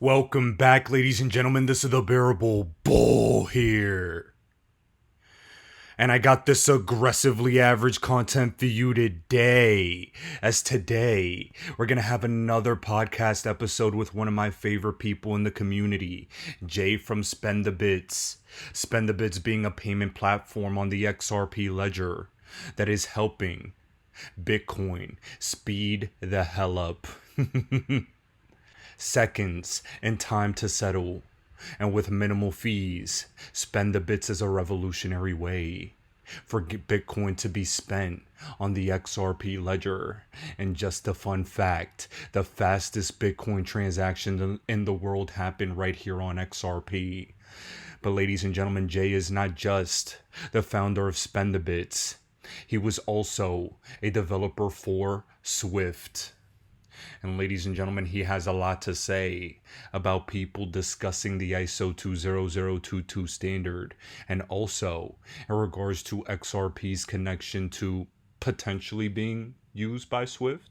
Welcome back, ladies and gentlemen. This is the Bearable Bull here. And I got this aggressively average content for you today. As today, we're going to have another podcast episode with one of my favorite people in the community, Jay from Spend the Bits. Spend the Bits being a payment platform on the XRP ledger that is helping Bitcoin speed the hell up. Seconds and time to settle, and with minimal fees. Spend the Bits is a revolutionary way for Bitcoin to be spent on the XRP ledger. And just a fun fact, the fastest Bitcoin transaction in the world happened right here on XRP. But ladies and gentlemen, Jay is not just the founder of Spend the Bits. He was also a developer for Swift. And ladies and gentlemen, he has a lot to say about people discussing the ISO 20022 standard, and also in regards to XRP's connection to potentially being used by Swift.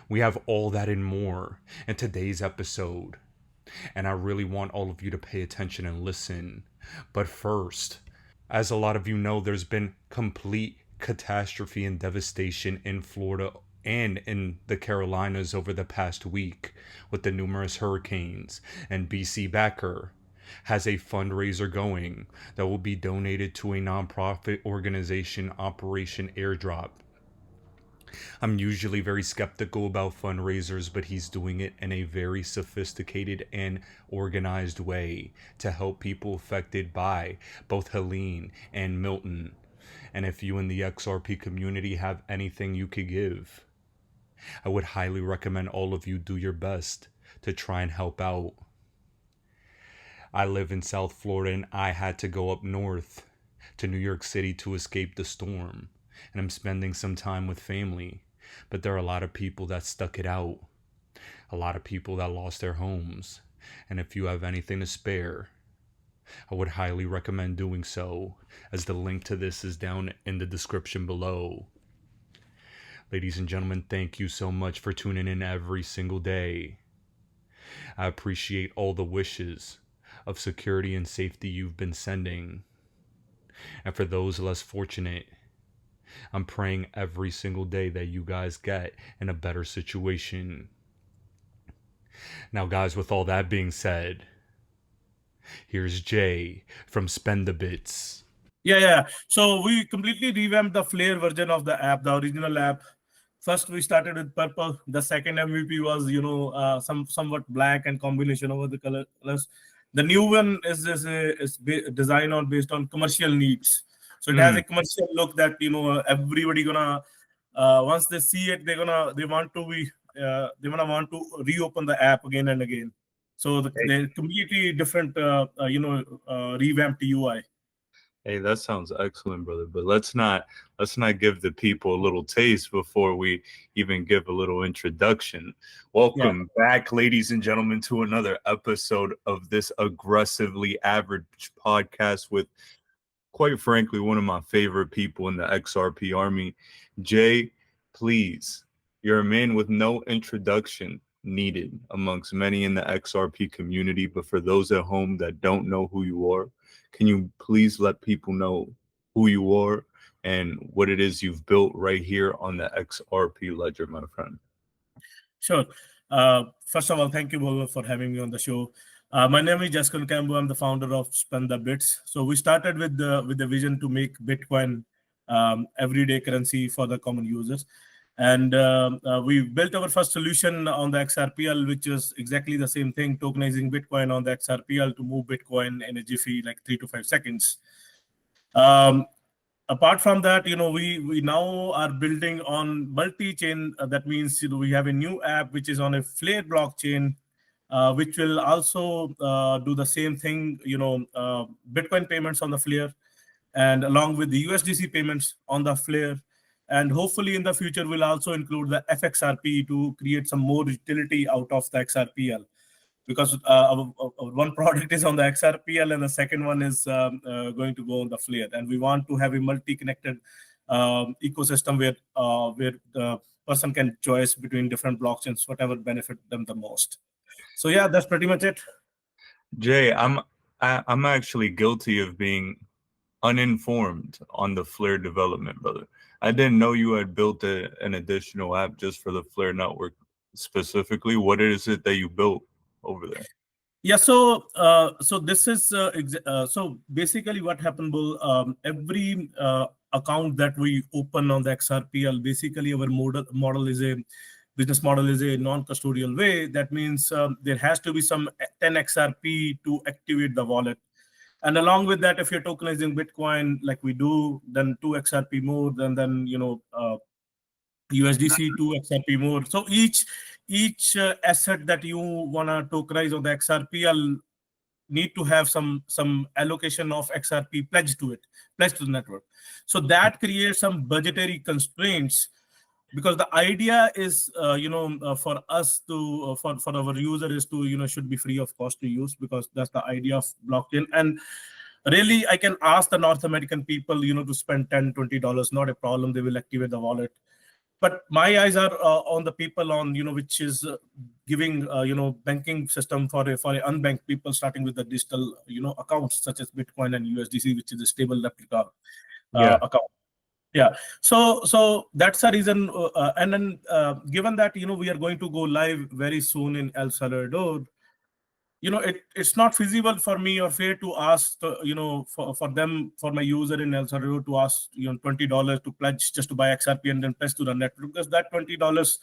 We have all that and more in today's episode, and I really want all of you to pay attention and listen. But first, as a lot of you know, there's been complete catastrophe and devastation in Florida and in the Carolinas over the past week with the numerous hurricanes, and BC Backer has a fundraiser going that will be donated to a nonprofit organization, Operation Airdrop. I'm usually very skeptical about fundraisers, but he's doing it in a very sophisticated and organized way to help people affected by both Helene and Milton. And if you in the XRP community have anything you could give, I would highly recommend all of you do your best to try and help out. I live in South Florida, and I had to go up north to New York City to escape the storm. And I'm spending some time with family. But there are a lot of people that stuck it out. A lot of people that lost their homes. And if you have anything to spare, I would highly recommend doing so, as the link to this is down in the description below. Ladies and gentlemen, thank you so much for tuning in every single day. I appreciate all the wishes of security and safety you've been sending. And for those less fortunate, I'm praying every single day that you guys get in a better situation. Now, guys, with all that being said, here's Jay from Spend the Bits. Yeah. So we completely revamped the Flare version of the app, the original app. First, we started with purple. The second MVP was, somewhat black and combination over the colors. The new one is designed on based on commercial needs. So it has a commercial look that everybody gonna once they see it, they want to reopen the app again and again. So they're completely different, revamped UI. Hey, that sounds excellent, brother. But let's not give the people a little taste before we even give a little introduction. Welcome back, ladies and gentlemen, to another episode of this aggressively average podcast with, quite frankly, one of my favorite people in the XRP army. Jay, please, you're a man with no introduction needed amongst many in the XRP community, but for those at home that don't know who you are, can you please let people know who you are and what it is you've built right here on the XRP ledger, my friend? Sure. First of all, thank you, Bolo, for having me on the show. My name is Jaskun Kambu. I'm the founder of Spend the Bits. So we started with the vision to make Bitcoin everyday currency for the common users. And we built our first solution on the XRPL, which is exactly the same thing, tokenizing Bitcoin on the XRPL to move Bitcoin in a jiffy, like 3 to 5 seconds. Apart from that, we now are building on multi-chain. That means we have a new app which is on a Flare blockchain, which will also do the same thing, Bitcoin payments on the Flare, and along with the USDC payments on the Flare. And hopefully in the future, we'll also include the FXRP to create some more utility out of the XRPL. Because our one product is on the XRPL and the second one is going to go on the Flare. And we want to have a multi-connected ecosystem where the person can choose between different blockchains, whatever benefit them the most. So yeah, that's pretty much it. Jay, I'm actually guilty of being uninformed on the Flare development, brother. I didn't know you had built an additional app just for the Flare network specifically. What is it that you built over there? Yeah, so this is so basically what happened, Bull. Every account that we open on the XRPL, basically our model is a business model is a non-custodial way. That means there has to be some 10 XRP to activate the wallet. And along with that, if you're tokenizing Bitcoin like we do, then 2 XRP more, then USDC 2 XRP more. So each asset that you wanna tokenize on the XRPL need to have some allocation of XRP pledged to the network. So that creates some budgetary constraints, because the idea is for us to for our user is to should be free of cost to use, because that's the idea of blockchain. And really, I can ask the North American people to spend $10-20, not a problem. They will activate the wallet. But my eyes are on the people on which is giving banking system for a unbanked people, starting with the digital accounts such as Bitcoin and USDC, which is a stable replica account. Yeah, so that's the reason. And then given that we are going to go live very soon in El Salvador, it's not feasible for me or fair to ask for my user in El Salvador to ask $20 to pledge just to buy XRP and then pledge to the network, because that $20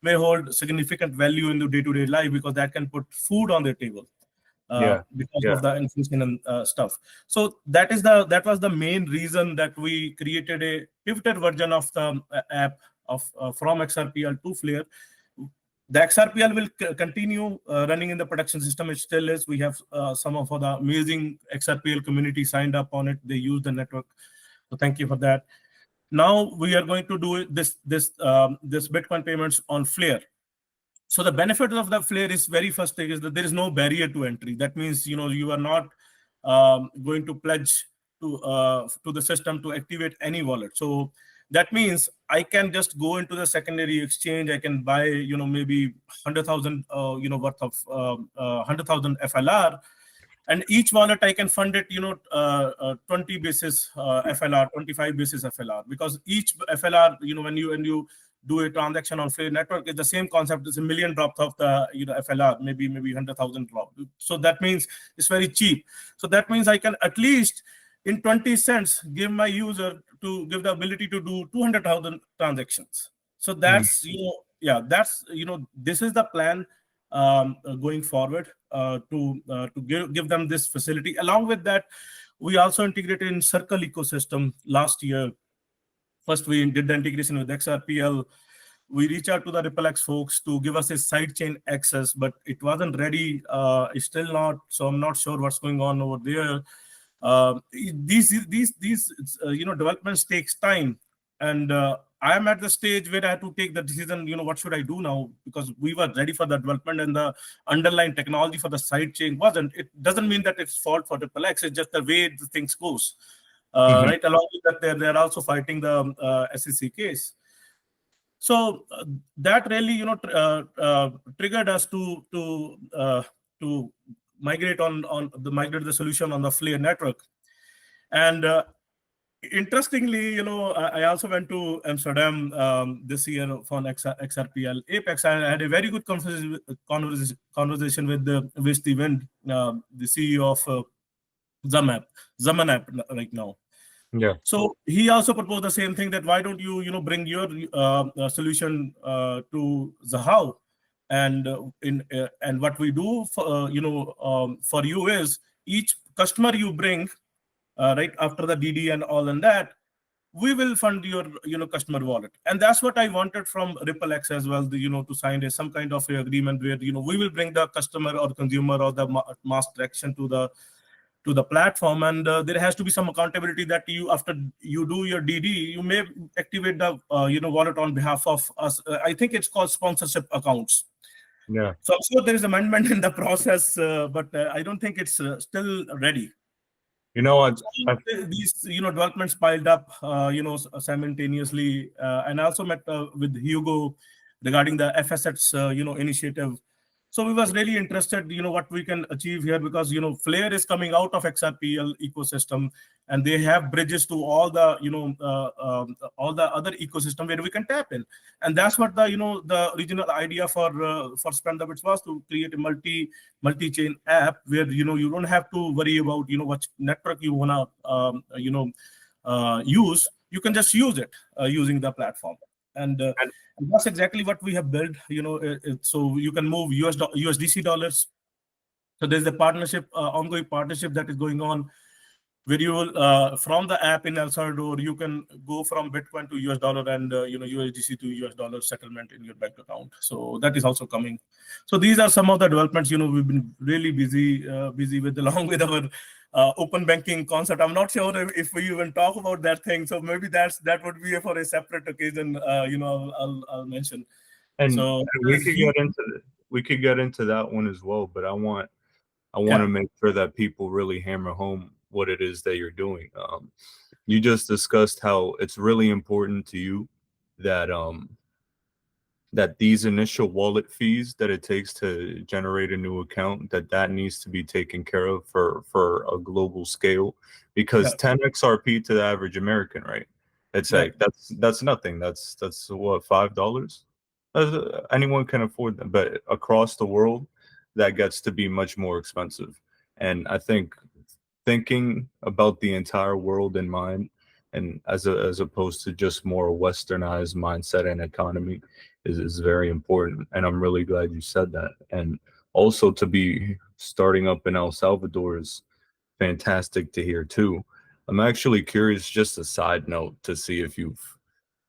may hold significant value in the day-to-day life, because that can put food on their table because of the inflation and stuff. So that was the main reason that we created a pivoted version of the app of from XRPL to Flare. The XRPL will continue running in the production system. It still is. We have some of the amazing XRPL community signed up on it. They use the network. So thank you for that. Now we are going to do this Bitcoin payments on Flare. So the benefit of the Flare is, very first thing is that there is no barrier to entry. That means you are not going to pledge to the system to activate any wallet. So that means I can just go into the secondary exchange. I can buy maybe 100,000 worth of 100,000 FLR, and each wallet I can fund it 20 basis FLR, 25 basis FLR, because each FLR when you do a transaction on Flare network, it's the same concept. It's a million drops of the FLR, maybe 100,000 drop. So that means it's very cheap. So that means I can at least in 20 cents give my user to give the ability to do 200,000 transactions. So that's that's this is the plan going forward to give them this facility. Along with that, we also integrated in Circle ecosystem last year. First, we did the integration with XRPL. We reached out to the RippleX folks to give us a sidechain access, but it wasn't ready. It's still not. So I'm not sure what's going on over there. These developments takes time, and I am at the stage where I have to take the decision. What should I do now? Because we were ready for the development, and the underlying technology for the sidechain wasn't. It doesn't mean that it's fault for RippleX. It's just the way the things goes. Right, along with that, they're also fighting the SEC case. So that really triggered us to migrate migrate the solution on the Flare network. And interestingly, I also went to Amsterdam this year for XRPL Apex. I had a very good conversation with the Wind, the CEO of Zaman app right now. Yeah. So he also proposed the same thing, that why don't you bring your solution to Zahao, and and what we do for for you is each customer you bring right after the DD and all and that, we will fund your customer wallet. And that's what I wanted from RippleX as well, to sign some kind of agreement where we will bring the customer or consumer or the mass traction to the platform, and there has to be some accountability that after you do your DD, you may activate the wallet on behalf of us. I think it's called sponsorship accounts. Yeah. So I'm sure there is amendment in the process, but I don't think it's still ready. What? These developments piled up simultaneously, and I also met with Hugo regarding the FSX initiative. So we was really interested, what we can achieve here, because Flare is coming out of XRPL ecosystem, and they have bridges to all the all the other ecosystem where we can tap in, and that's what the original idea for Spend the Bits was, to create a multi-chain app where you don't have to worry about what network you wanna use. You can just use it using the platform, and that's exactly what we have built. So you can move USDC dollars. So there's a partnership, ongoing partnership that is going on, where you will from the app in El Salvador, you can go from Bitcoin to US dollar, and USDC to US dollar settlement in your bank account. So that is also coming. So these are some of the developments. We've been really busy with, along with our open banking concept. I'm not sure if we even talk about that thing. So maybe that would be for a separate occasion. I'll mention. And So we could get into that one as well, but I want to make sure that people really hammer home what it is that you're doing. You just discussed how it's really important to you that that these initial wallet fees that it takes to generate a new account, that needs to be taken care of for a global scale, because 10 XRP to the average American, right? It's like that's nothing. That's what, $5? Anyone can afford them, but across the world, that gets to be much more expensive. And I think thinking about the entire world in mind, and as opposed to just more westernized mindset and economy, is very important. And I'm really glad you said that. And also, to be starting up in El Salvador is fantastic to hear too. I'm actually curious, just a side note, to see if you've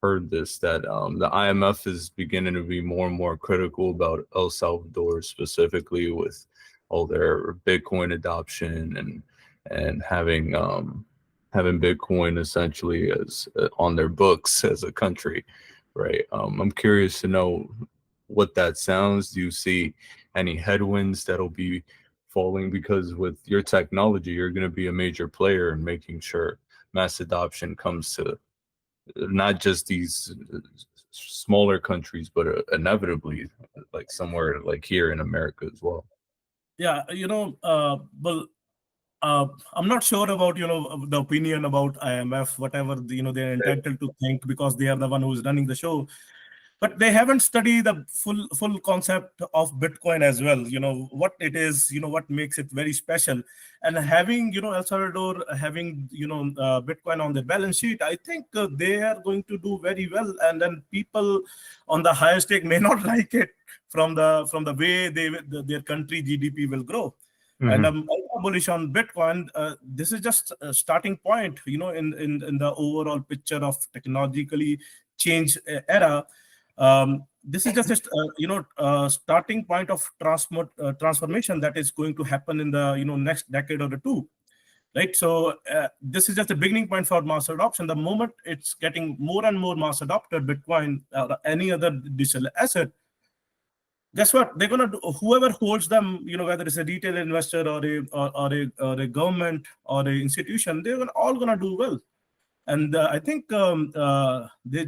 heard this, that the IMF is beginning to be more and more critical about El Salvador, specifically with all their Bitcoin adoption and having Bitcoin essentially as on their books as a country, right? I'm curious to know what that sounds. Do you see any headwinds that'll be falling? Because with your technology, you're going to be a major player in making sure mass adoption comes to not just these smaller countries, but inevitably like somewhere like here in America as well. Yeah, well, I'm not sure about the opinion about IMF, whatever they're entitled to think, because they are the one who's running the show. But they haven't studied the full concept of Bitcoin as well. What it is, what makes it very special, and having El Salvador having Bitcoin on their balance sheet, I think they are going to do very well. And then people on the higher stake may not like it from the way their country GDP will grow. Mm-hmm. And I'm also bullish on Bitcoin. This is just a starting point, in the overall picture of technologically change era. This is just a starting point of transformation that is going to happen in the next decade or two, right? So this is just a beginning point for mass adoption. The moment it's getting more and more mass adopted, Bitcoin or any other digital asset, guess what? They're gonna do, whoever holds them, whether it's a retail investor or a government or a institution, they're all gonna do well. And I think they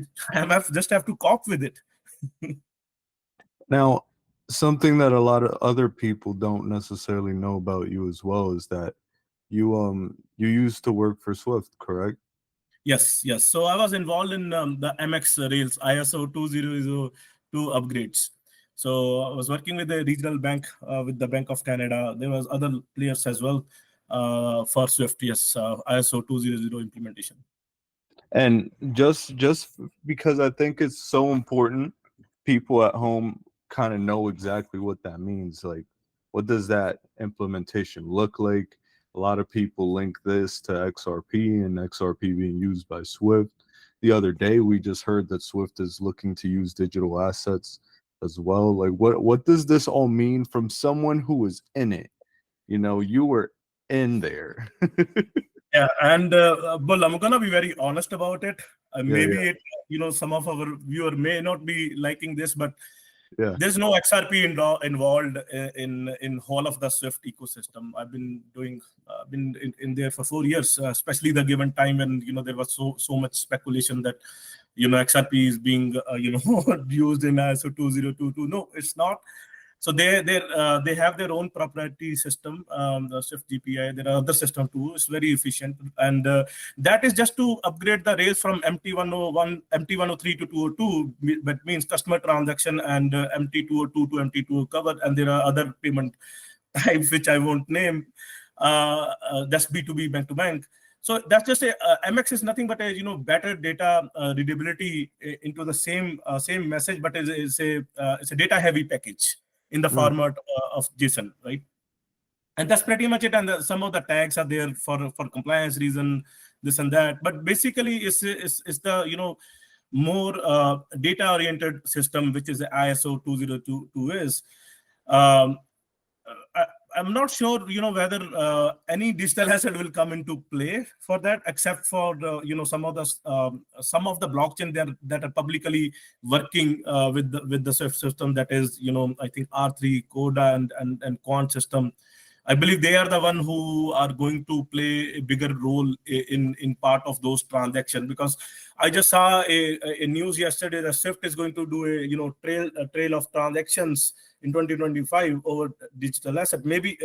just have to cope with it. Now, something that a lot of other people don't necessarily know about you as well is that you used to work for Swift, correct? Yes. So I was involved in the MX Rails ISO 2002 upgrades. So I was working with the regional bank, with the Bank of Canada. There was other players as well for Swift. Yes, ISO 200 implementation. And just because I think it's so important, people at home kind of know exactly what that means. Like, what does that implementation look like? A lot of people link this to XRP and XRP being used by Swift. The other day, we just heard that Swift is looking to use digital assets as well. Like, what does this all mean from someone who was in it? You were in there. Yeah, and well, I'm gonna be very honest about it. Maybe some of our viewer may not be liking this, but there's no XRP involved in whole of the Swift ecosystem. I've been in there for 4 years, especially the given time when there was so much speculation that XRP is being used in ISO 2022. No, it's not. So they have their own proprietary system, the Swift GPI. There are other system too. It's very efficient, and that is just to upgrade the rails from MT101, MT103 to 202. That means customer transaction, and MT202 to MT2 covered. And there are other payment types which I won't name. That's B2B, bank to bank. So that's just a MX is nothing but a better data readability into the same message, but it's a data heavy package in the format of JSON, right? And that's pretty much it. And some of the tags are there for compliance reason, this and that. But basically, it's the more data oriented system, which is the ISO 2022 is. I'm not sure, whether any digital asset will come into play for that, except for some of the blockchain that are publicly working with the Swift system. That is, I think R3, Coda, and Quant system. I believe they are the one who are going to play a bigger role in part of those transactions, because I just saw a news yesterday that Swift is going to do a trail of transactions in 2025 over digital asset. Maybe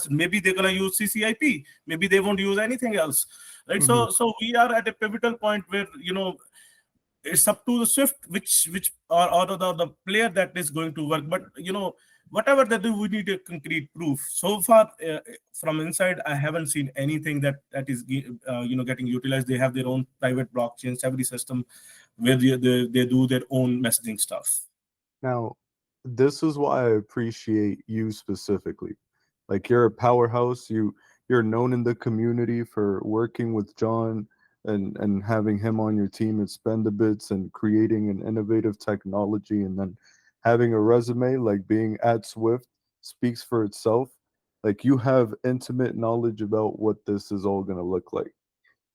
maybe they're gonna use CCIP. Maybe they won't use anything else, right? So we are at a pivotal point where it's up to the Swift, which or the player that is going to work. But whatever they do, we need a concrete proof. So far, from inside, I haven't seen anything that is getting utilized. They have their own private blockchains, every system where they do their own messaging stuff. Now, this is why I appreciate you specifically. Like, you're a powerhouse. You're known in the community for working with John and having him on your team at Spendabits and creating an innovative technology, and then having a resume like being at Swift speaks for itself. Like, you have intimate knowledge about what this is all going to look like.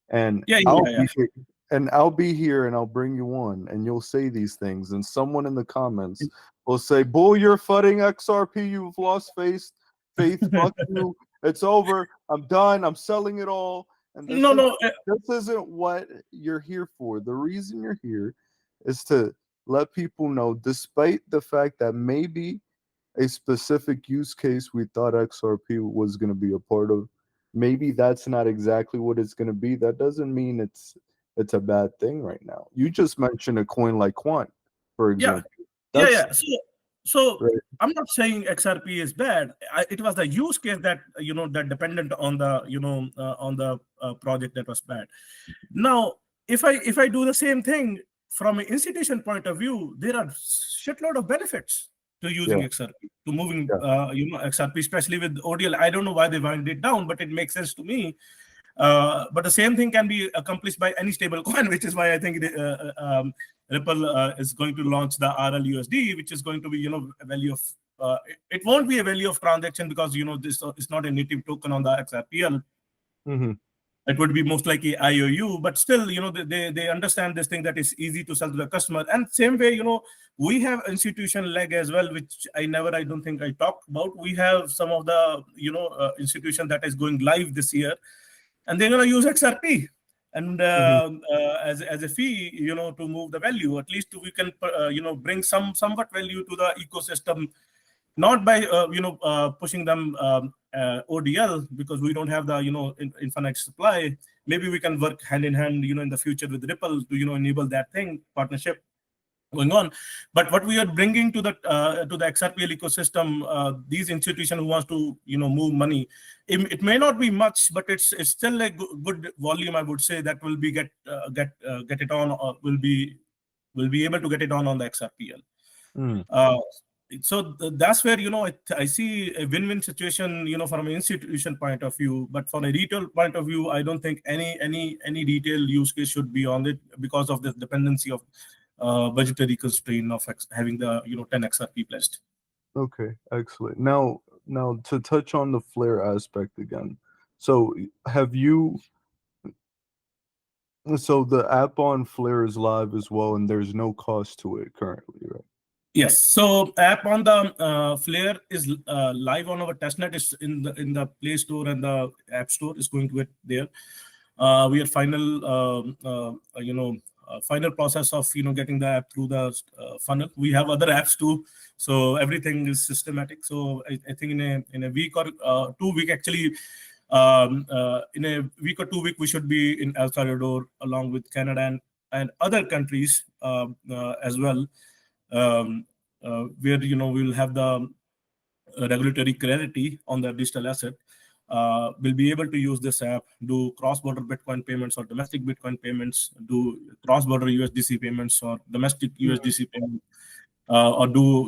And I'll be here and I'll bring you on and you'll say these things, and someone in the comments will say, "Bull, you're fudding XRP. You've lost faith. Fuck you. It's over. I'm done. I'm selling it all." And this isn't what you're here for. The reason you're here is to let people know, despite the fact that maybe a specific use case we thought XRP was going to be a part of, maybe that's not exactly what it's going to be. That doesn't mean it's a bad thing right now. You just mentioned a coin like Quant, for example. So right. I'm not saying XRP is bad. It was the use case that that dependent on the project that was bad. Now, if I do the same thing from an institution point of view, there are shitload of benefits to using XRP, to moving XRP, especially with ODL. I don't know why they wind it down, but it makes sense to me. But the same thing can be accomplished by any stable coin, which is why I think Ripple is going to launch the RLUSD, which is going to be a value of it won't be a value of transaction, because this is not a native token on the XRPL. It would be most likely IOU, but still they understand this thing, that is easy to sell to the customer. And same way, we have institution leg as well, which I don't think I talked about. We have some of the institution that is going live this year, and they're going to use XRP and as a fee, to move the value. At least we can bring somewhat value to the ecosystem, not by pushing them ODL, because we don't have the infinite supply. Maybe we can work hand in hand in the future with Ripple to enable that thing, partnership going on. But what we are bringing to the XRPL ecosystem, these institutions who wants to move money, it may not be much, but it's still a good volume, I would say, that will be get it on, or will be able to get it on the XRPL. So that's where I see a win-win situation from an institution point of view. But from a retail point of view, I don't think any retail use case should be on it, because of the dependency of budgetary constraint of having the 10 XRP pledged. Okay, excellent. Now to touch on the Flare aspect again. So so the app on Flare is live as well, and there's no cost to it currently, right? Yes. So app on the Flare is live on our testnet. It's in the Play Store and the App Store. Is going to get there. We are final final process of getting the app through the funnel. We have other apps too, so everything is systematic. So I think in a week or 2 week actually, in a week or 2 week we should be in El Salvador along with Canada and other countries as well, where we'll have the regulatory clarity on the digital asset. Will be able to use this app, do cross-border Bitcoin payments or domestic Bitcoin payments, do cross-border USDC payments or domestic USDC payments, or do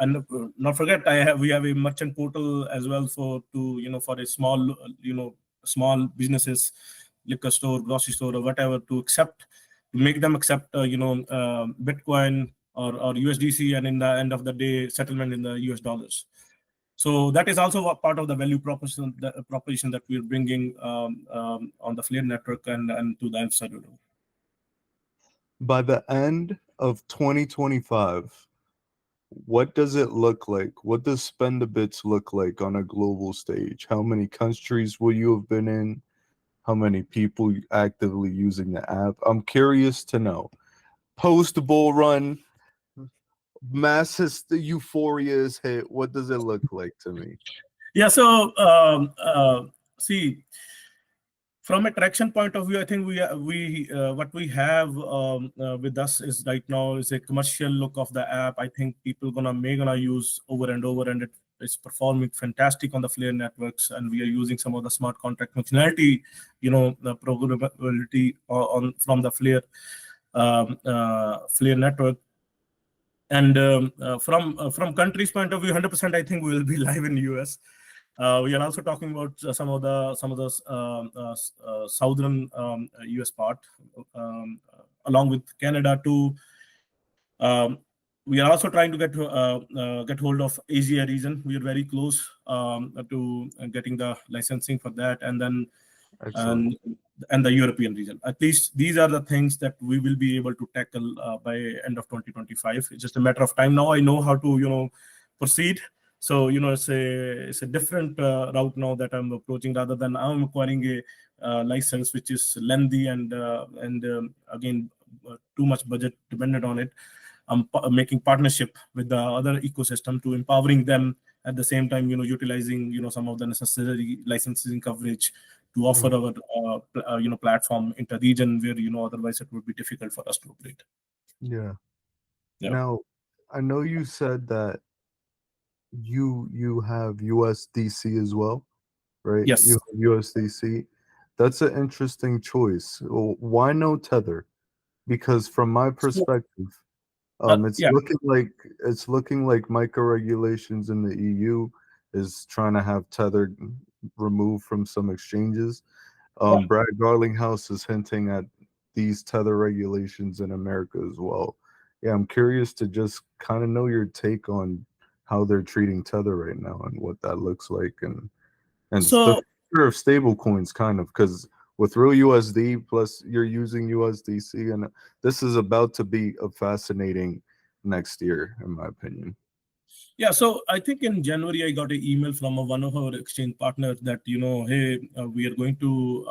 and not forget we have a merchant portal as well for a small small businesses, liquor store, grocery store, or whatever, to make them accept Bitcoin or USDC, and in the end of the day settlement in the US dollars. So that is also a part of the value proposition that we are bringing on the Flare network and to the El Salvador. By the end of 2025, what does it look like? What does Spend a Bits look like on a global stage? How many countries will you have been in? How many people actively using the app? I'm curious to know. Post bull run, mass euphoria is hit. What does it look like to me? Yeah, so see, from a traction point of view, I think we what we have with us is right now is a commercial look of the app. I think people gonna use over and over, and it's performing fantastic on the Flare networks, and we are using some of the smart contract functionality, the programmability from the Flare Flare network. And from countries point of view, 100%, I think we will be live in US. We are also talking about some of the southern US part, along with Canada too. We are also trying to get hold of Asia region. We are very close to getting the licensing for that, and then and the European region. At least these are the things that we will be able to tackle by end of 2025. It's just a matter of time now. I know how to proceed. So it's a different route now that I'm approaching, rather than I'm acquiring a license which is lengthy and again too much budget dependent on it. I'm making partnership with the other ecosystem to empowering them at the same time, utilizing some of the necessary licensing coverage to offer our platform into region where otherwise it would be difficult for us to operate. Yeah. Now, I know you said that you have USDC as well, right? Yes. You have USDC. That's an interesting choice. Why no Tether? Because from my perspective, it's looking like micro regulations in the EU is trying to have Tether removed from some exchanges. Brad Garlinghouse is hinting at these Tether regulations in America as well. Yeah, I'm curious to just kind of know your take on how they're treating Tether right now and what that looks like, and so, the future of stable coins, kind of, because with real USD plus you're using USDC, and this is about to be a fascinating next year, in my opinion. Yeah, so I think in January I got an email from one of our exchange partners that hey, we are going to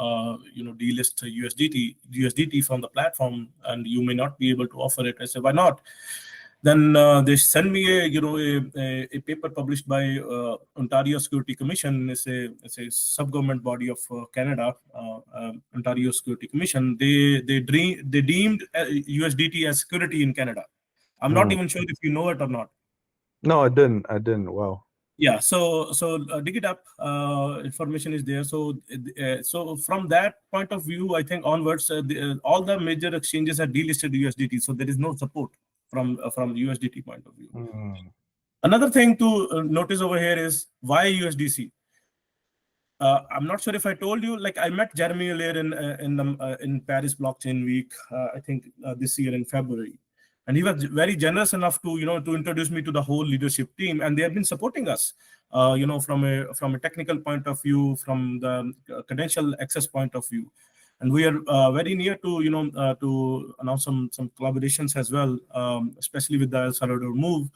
delist USDT from the platform, and you may not be able to offer it. I said, why not? Then they send me a paper published by Ontario Security Commission. It's a sub-government body of Canada, Ontario Security Commission. They deemed USDT as security in Canada. I'm not even sure if you know it or not. No, I didn't. Wow. Yeah, so dig it up. Information is there. So from that point of view, I think onwards, all the major exchanges are delisted USDT. So there is no support from USDT point of view. Another thing to notice over here is why USDC. I'm not sure if I told you. Like, I met Jeremy earlier in Paris Blockchain Week. I think this year in February. And he was very generous enough to to introduce me to the whole leadership team, and they have been supporting us, from a technical point of view, from the credential access point of view, and we are very near to to announce some collaborations as well, especially with the El Salvador move.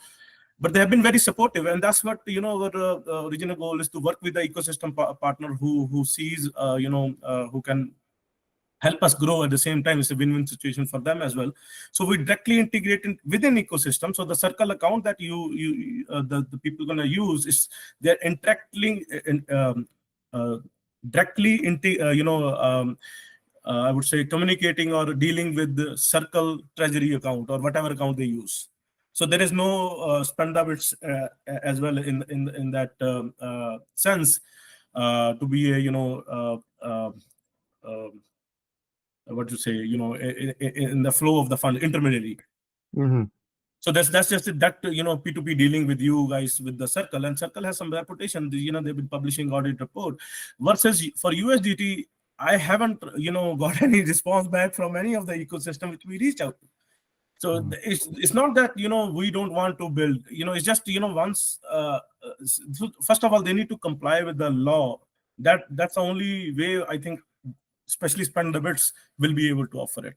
But they have been very supportive, and that's what our original goal is, to work with the ecosystem partner who sees who can help us grow at the same time. It's a win-win situation for them as well. So we directly integrate within ecosystem. So the Circle account that the people gonna use is they're directly I would say communicating or dealing with the Circle treasury account or whatever account they use. So there is no spend habits as well in that sense to be a what to say, in the flow of the fund intermediary. Mm-hmm. So that's just that P2P dealing with you guys with the Circle, and Circle has some reputation. They've been publishing audit report. Versus for USDT, I haven't got any response back from any of the ecosystem which we reached out to. So it's not that we don't want to build. It's just once first of all they need to comply with the law. That's the only way I think, especially spend the bits, will be able to offer it.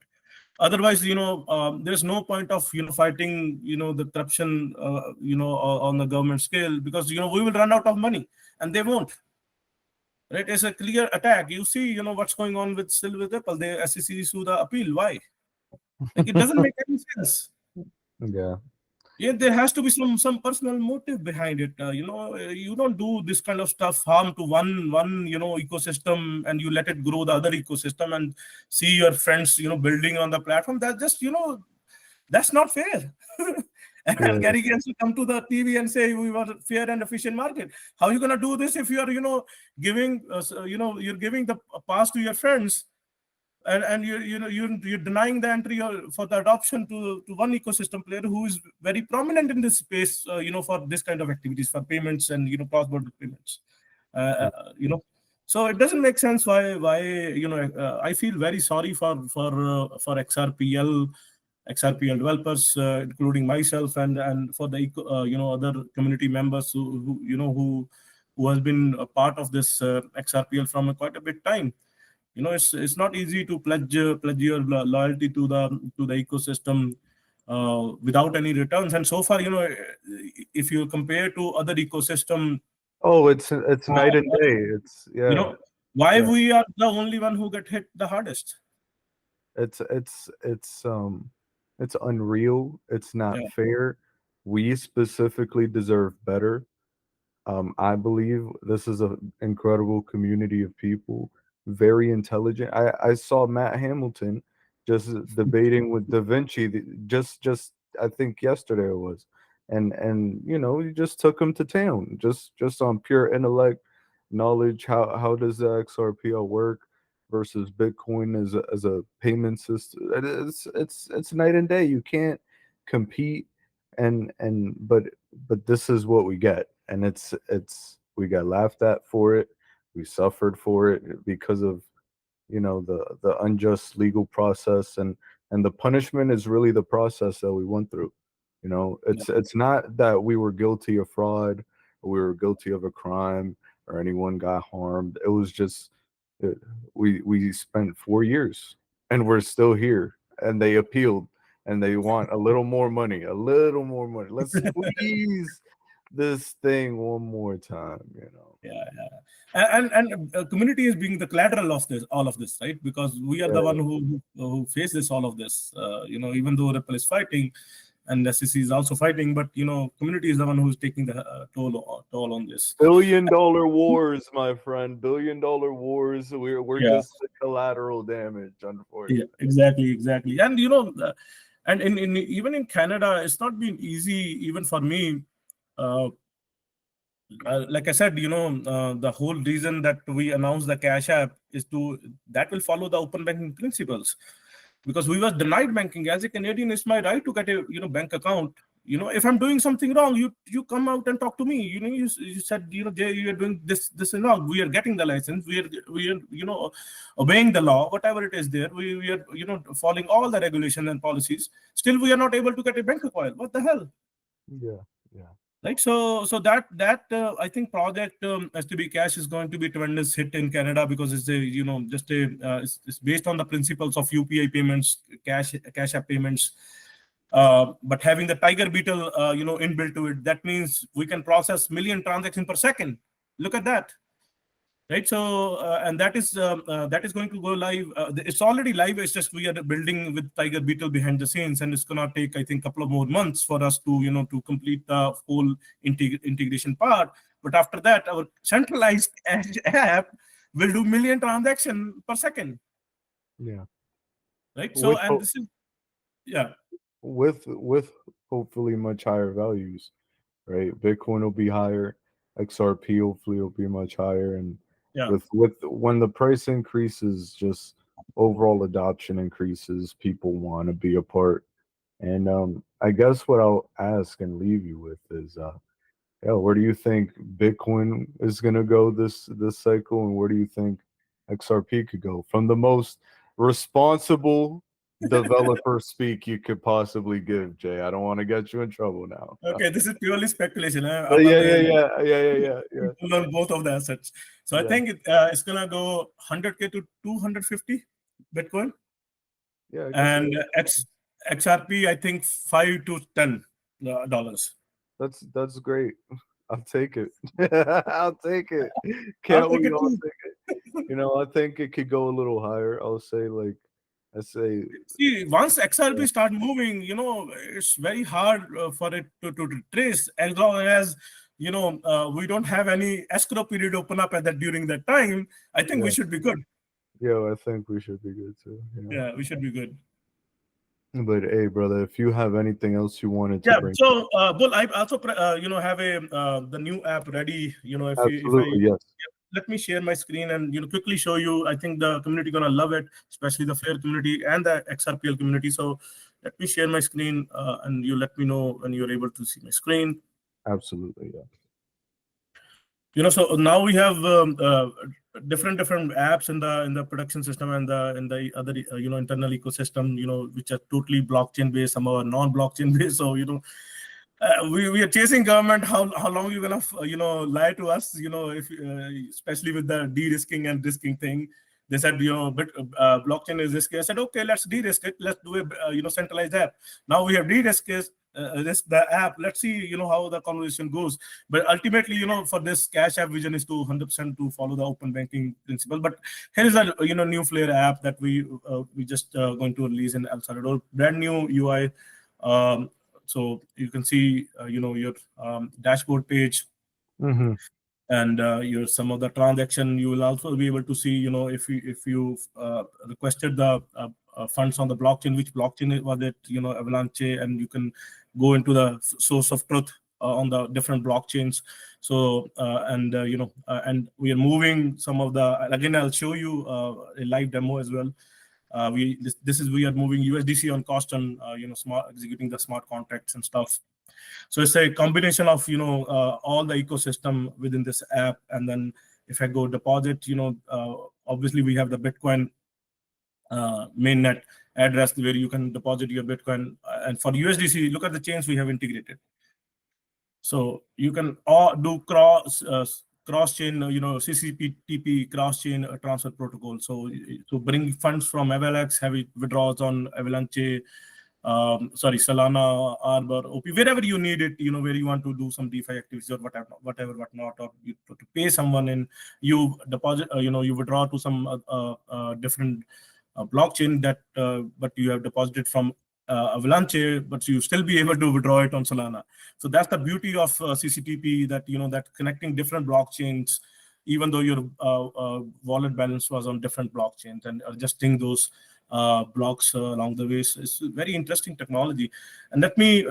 Otherwise, there's no point of fighting the corruption on the government scale, because we will run out of money and they won't. Right? It's a clear attack. You see, what's going on with Ripple. The SEC sue the appeal. Why? Like, it doesn't make any sense. Yeah. Yeah, there has to be some personal motive behind it. You don't do this kind of stuff harm to one ecosystem and you let it grow the other ecosystem and see your friends building on the platform. That's just that's not fair. And Yeah. Gary Gensler will come to the TV and say we want a fair and efficient market. How are you gonna do this if you are giving you're giving the pass to your friends? And you're denying the entry for the adoption to one ecosystem player who is very prominent in this space, for this kind of activities, for payments and cross-border payments. So it doesn't make sense why I feel very sorry for XRPL developers, including myself, and for the other community members who has been a part of this XRPL from quite a bit time. It's not easy to pledge your loyalty to the ecosystem without any returns. And so far, if you compare to other ecosystem, Oh, it's night and day. It's why Yeah. we are the only one who get hit the hardest. It's unreal. It's not fair. We specifically deserve better. I believe this is an incredible community of people, very intelligent. I saw Matt Hamilton just debating with Da Vinci just I think yesterday it was, and he just took him to town just on pure intellect, knowledge. How does the XRPL work versus Bitcoin as a payment system? It's night and day. You can't compete, but this is what we get, and it's we got laughed at for it, we suffered for it because of the unjust legal process, and the punishment is really the process that we went through. It's not that we were guilty of fraud or we were guilty of a crime or anyone got harmed. It was just we spent 4 years and we're still here, and they appealed and they want a little more money. Let's squeeze this thing one more time. And community is being the collateral of all of this, right? Because we are the one who faces all of this. Even though Ripple is fighting and SEC is also fighting, but community is the one who's taking the toll on this. $1 billion wars, my friend. $1 billion wars. We're just the collateral damage, unfortunately. Yeah, exactly. And and even in Canada, it's not been easy even for me. Like I said, the whole reason that we announced the Cash App is that will follow the open banking principles, because we were denied banking. As a Canadian, it's my right to get a bank account. If I'm doing something wrong, you come out and talk to me. You said Jay, you are doing this and wrong. We are getting the license. We are obeying the law, whatever it is there. We are following all the regulations and policies. Still, we are not able to get a bank account. What the hell? Yeah. Right, so that I think project STB Cash is going to be a tremendous hit in Canada, because it's it's based on the principles of UPI payments, cash app payments, but having the Tiger Beetle inbuilt to it. That means we can process 1 million transactions per second. Look at that. right? So and that is going to go live. It's already live. It's just we are building with Tiger Beetle behind the scenes, and it's gonna take, I think, a couple of more months for us to to complete the whole integration part. But after that, our centralized app will do million transaction per second, Yeah. right? So With and this is yeah. with hopefully much higher values, right? Bitcoin will be higher, XRP hopefully will be much higher, and Yeah. with when the price increases, just overall adoption increases, people want to be a part. And I guess what I'll ask and leave you with is yeah, where do you think Bitcoin is going to go this cycle, and where do you think XRP could go from the most responsible developer speak you could possibly give, Jay? I don't want to get you in trouble now. Okay, this is purely speculation. But yeah. On both of the assets. So I Yeah. think it's gonna go 100K to 250 Bitcoin, Yeah, I can see and XRP I think $5 to $10. that's great. I'll take it. I'll take it. I'll Can't take we it all too. take it? You know, I think it could go a little higher. I'll say like I say See, once yeah, XRP start moving, it's very hard for it to trace, as long as we don't have any escrow period open up at that during that time. I think we yeah. should be good. Yeah, I think we should be good too. Yeah. Yeah, we should be good. But hey, brother, if you have anything else you wanted to Yeah. bring, So, Bull, I also have a the new app ready. If I absolutely yes, let me share my screen and quickly show you. I think the community gonna love it, especially the Flare community and the XRPL community. So, let me share my screen, and you let me know when you're able to see my screen. absolutely yeah. So now we have different apps in the production system and the other internal ecosystem, which are totally blockchain based. Some are non-blockchain based. So we are chasing government. How long you gonna lie to us? If especially with the de-risking and risking thing. They said blockchain is risky. I said okay, let's de-risk it. Let's do a centralized app. Now we have de-risked risk the app. Let's see how the conversation goes. But ultimately, for this cash app vision is to 100% to follow the open banking principle. But here is a new Flare app that we just going to release in El Salvador. Brand new UI. So you can see your dashboard page, Mm-hmm. and your some of the transaction. You will also be able to see if you requested the funds on the blockchain, which blockchain was it, Avalanche, and you can go into the source of truth on the different blockchains. So and we are moving some of the, again I'll show you a live demo as well. We are moving USDC on cost and smart executing the smart contracts and stuff. So it's a combination of all the ecosystem within this app. And then if I go deposit, obviously we have the Bitcoin mainnet address where you can deposit your Bitcoin. And for USDC, look at the chains we have integrated. So you can do cross chain, CCTP cross chain transfer protocol. So to bring funds from Avalanche, have it withdrawals on Avalanche, Solana, Arbor, OP, wherever you need it, where you want to do some DeFi activities or whatnot, or you, to pay someone, and you deposit, you withdraw to some different blockchain that, but you have deposited from Avalanche, but you still be able to withdraw it on Solana. So that's the beauty of CCTP, that that connecting different blockchains, even though your wallet balance was on different blockchains, and adjusting those blocks along the way. So it's very interesting technology. And let me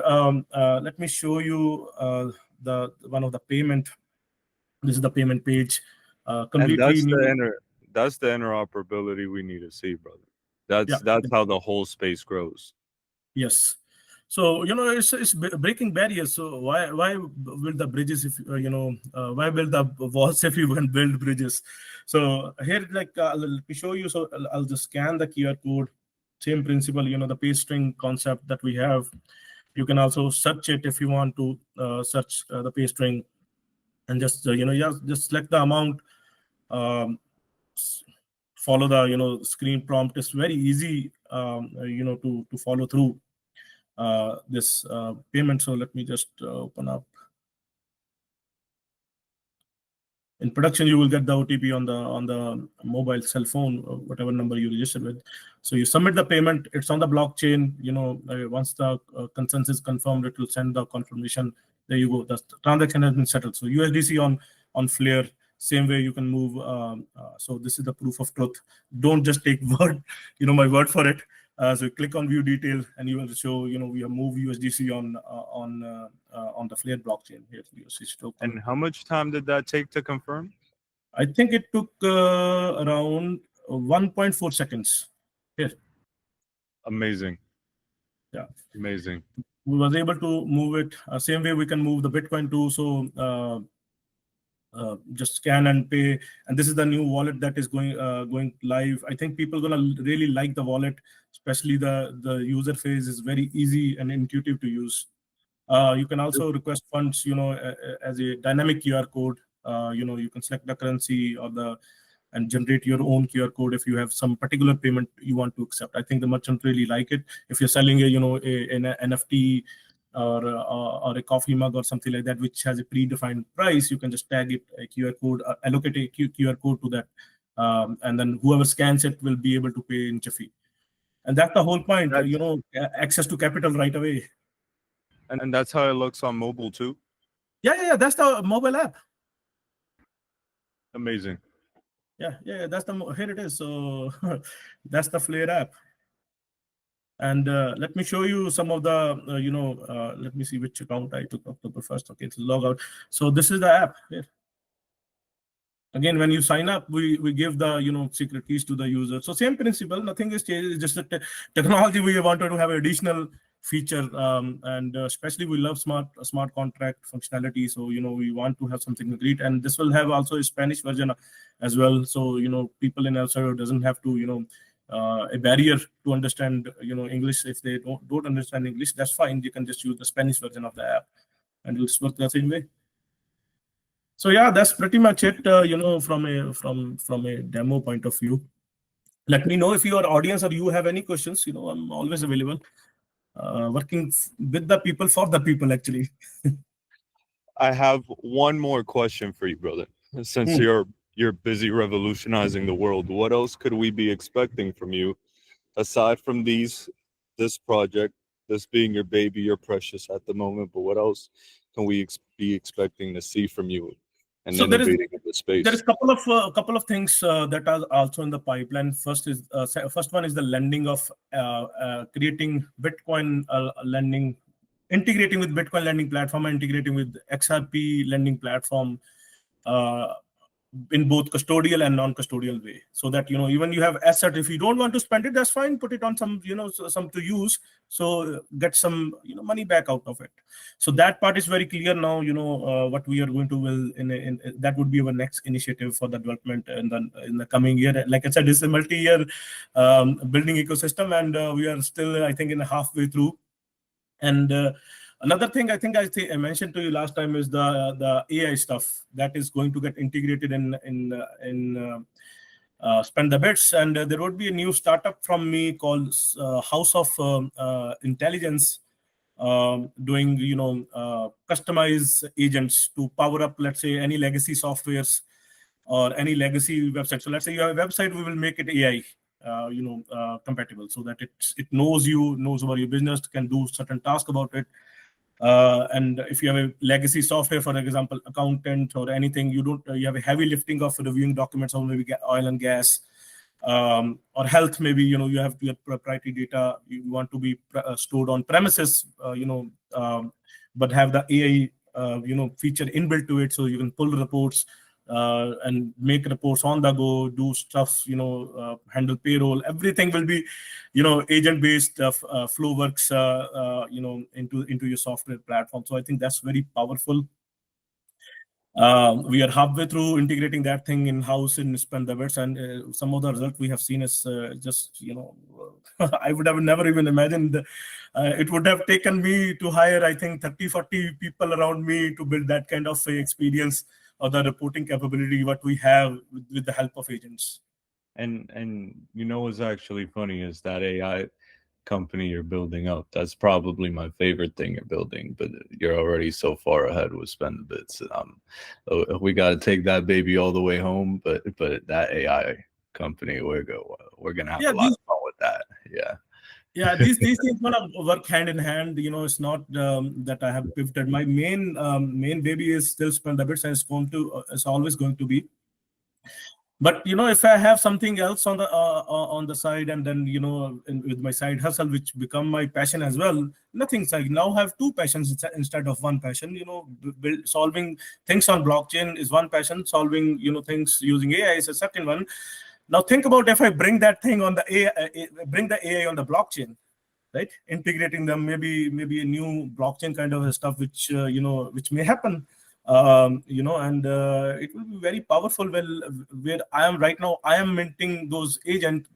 show you the one of the payment. This is the payment page, And completely new. that's the interoperability we need to see, brother. Yeah. That's how the whole space grows. Yes. So it's breaking barriers. So why build the bridges if why build the walls if you can build bridges? So here, like let me show you. So I'll just scan the QR code. Same principle. The paste string concept that we have. You can also search it if you want to search the paste string, and just just select the amount. Follow the screen prompt. It's very easy to follow through this payment. So let me just open up. In production, you will get the OTP on the mobile cell phone, or whatever number you registered with. So you submit the payment. It's on the blockchain. Once the consensus is confirmed, it will send the confirmation. There you go. The transaction has been settled. So USDC on Flare. Same way you can move. So this is the proof of truth. Don't just take my word for it. So you click on view detail, and you will show. We have moved USDC on the Flare blockchain. Here, USDC token. And how much time did that take to confirm? I think it took around 1.4 seconds. Here. Amazing. Yeah. Amazing. We was able to move it. Same way we can move the Bitcoin too. So just scan and pay. And this is the new wallet that is going live. I think people are gonna really like the wallet, especially the user phase is very easy and intuitive to use. You can also request funds, as a dynamic QR code. You can select the currency and generate your own QR code if you have some particular payment you want to accept. I think the merchant really like it. If you're selling an NFT or a coffee mug or something like that, which has a predefined price, you can just tag it a QR code, allocate a QR code to that, and then whoever scans it will be able to pay in Jiffy. And that's the whole point. Access to capital right away. And that's how it looks on mobile too? Yeah. That's the mobile app. Amazing. Yeah. That's here it is. So that's the Flare app. And let me show you some of the, let me see which account I took October 1st. Okay, it's log out. So this is the app here. Again, when you sign up, we give the secret keys to the user. So same principle, nothing is changed. It's just the technology we wanted to have additional feature, and especially we love smart contract functionality. So we want to have something great, and this will have also a Spanish version as well. So people in El Salvador doesn't have to a barrier to understand English. If they don't understand English, that's fine. You can just use the Spanish version of the app, and it'll work the same way. So yeah, that's pretty much it. From a demo point of view. Let me know if your audience or you have any questions. I'm always available. Working with the people for the people, actually. I have one more question for you, brother. Since you're busy revolutionizing the world, what else could we be expecting from you aside from this project, this being your baby, your precious at the moment? But what else can we be expecting to see from you and innovating in the space? There is a couple of things that are also in the pipeline. First one is the lending of creating Bitcoin lending, integrating with Bitcoin lending platform, and integrating with XRP lending platform in both custodial and non-custodial way, so that even you have asset, if you don't want to spend it, that's fine, put it on some some to use, so get some money back out of it. So that part is very clear now. What we are going to in that would be our next initiative for the development in the coming year. Like I said, it's a multi-year building ecosystem, and we are still, I think, in halfway through. And another thing I think I mentioned to you last time is the AI stuff that is going to get integrated in Spend the Bits. And there would be a new startup from me called House of Intelligence, doing customized agents to power up, let's say, any legacy softwares or any legacy website. So let's say you have a website, we will make it AI compatible, so that it knows about your business, can do certain tasks about it. And if you have a legacy software, for example, accountant or anything, you have a heavy lifting of reviewing documents on maybe oil and gas, or health. Maybe you have your proprietary data you want to be stored on premises, but have the AI feature inbuilt to it, so you can pull reports and make reports on the go, do stuff, handle payroll. Everything will be agent based. Flow works into your software platform. So I think that's very powerful. We are halfway through integrating that thing in house in Spend the Bits, and some of the results we have seen is just I would have never even imagined. It would have taken me to hire, I think, 30-40 people around me to build that kind of experience or the reporting capability what we have with the help of agents. And what's actually funny is that AI company you're building up. That's probably my favorite thing you're building, but you're already so far ahead with Spend the Bits. We got to take that baby all the way home, but that AI company, we're gonna have a lot of fun with that. Yeah, these things gonna work hand in hand. You know, it's not that I have pivoted. My main baby is still Spend the Bits, and it's always going to be. But you know, if I have something else on the side, and then with my side hustle, which become my passion as well, nothing's like now have two passions instead of one passion. You know, solving things on blockchain is one passion. Solving things using AI is a second one. Now think about if I bring that thing on the AI, bring the AI on the blockchain, right? Integrating them, maybe a new blockchain kind of stuff, which which may happen. And it will be very powerful. Well, where I am right now, I am minting those agents.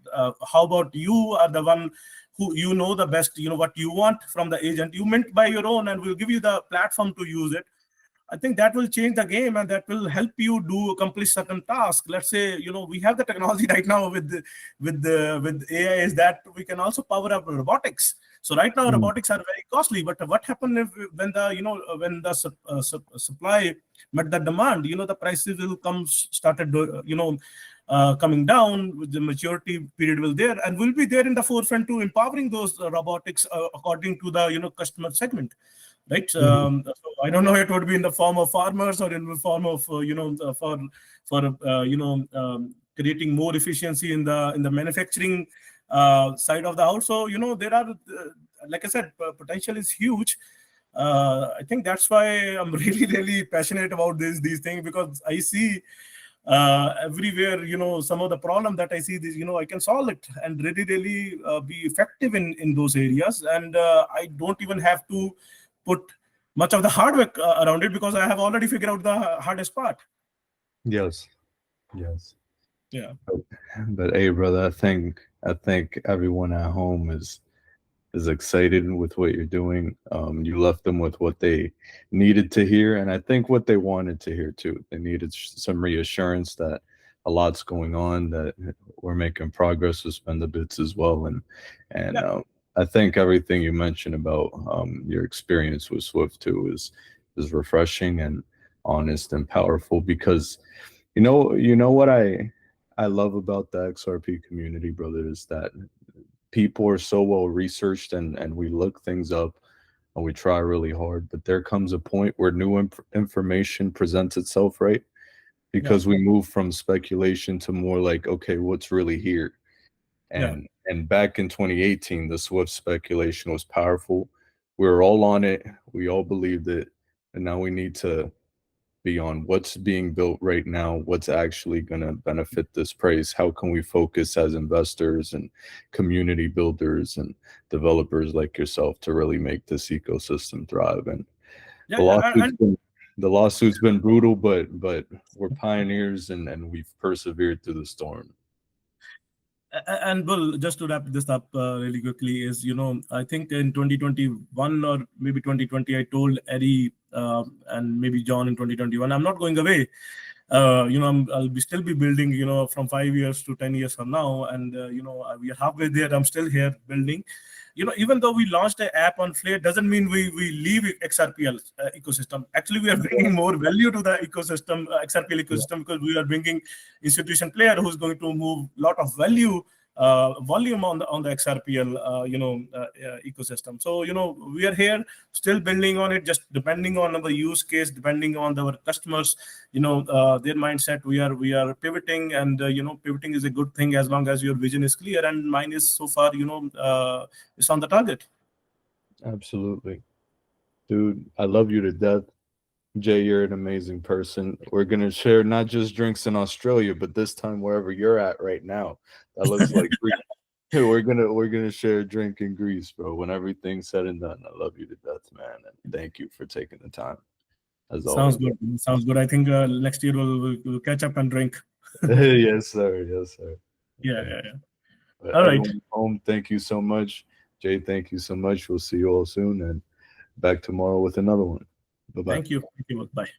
How about you are the one who the best, what you want from the agent, you mint by your own, and we'll give you the platform to use it. I think that will change the game, and that will help you accomplish certain tasks. Let's say, we have the technology right now with AI, is that we can also power up robotics. So right now, robotics are very costly. But what happened when the supply met the demand? The prices will started coming down. With the maturity period will there, and will be there in the forefront to empowering those robotics according to the customer segment. Right. So I don't know, it would be in the form of farmers or in the form of creating more efficiency in the manufacturing side of the house. So there are, like I said, potential is huge. I think that's why I'm really passionate about these things, because I see everywhere, some of the problem that I see, I can solve it and really be effective in those areas. And I don't even have to put much of the hard work around it, because I have already figured out the hardest part. Yes. Yeah. But hey, brother, I think everyone at home is excited with what you're doing. You left them with what they needed to hear, and I think what they wanted to hear too. They needed some reassurance that a lot's going on, that we're making progress with Spend the Bits as well, and I think everything you mentioned about your experience with Swift too is refreshing and honest and powerful, because you know what I love about the XRP community, brother, is that people are so well researched, and we look things up and we try really hard, but there comes a point where new information presents itself, right? Because we move from speculation to more like, okay, what's really here? And back in 2018, the Swift speculation was powerful. We were all on it. We all believed it. And now we need to be on what's being built right now, what's actually going to benefit this price. How can we focus as investors and community builders and developers like yourself to really make this ecosystem thrive? And the lawsuit's been brutal, but we're pioneers, and we've persevered through the storm. And well, just to wrap this up really quickly, is I think in 2021 or maybe 2020, I told Eddie and maybe John in 2021, I'm not going away. I'll still be building, from 5 years to 10 years from now, and we are halfway there. I'm still here building. Even though we launched an app on Flare, doesn't mean we leave XRP ecosystem. Actually, we are bringing more value to the ecosystem, XRP ecosystem, because we are bringing institution player who's going to move a lot of volume on the XRPL ecosystem. So we are here still building on it, just depending on our use case, depending on our customers, their mindset. We are pivoting, and pivoting is a good thing as long as your vision is clear, and mine is so far it's on the target. Absolutely, dude. I love you to death. Jay, you're an amazing person. We're gonna share not just drinks in Australia, but this time wherever you're at right now. That looks like Greece. We're gonna share a drink in Greece, bro. When everything's said and done. I love you to death, man, and thank you for taking the time. As Sounds always. good. Sounds good. I think next year we'll catch up and drink. Yes, sir. Yes, sir. Yeah. But all right. Home, thank you so much. Jay, thank you so much. We'll see you all soon, and back tomorrow with another one. Bye-bye. Thank you. Bye.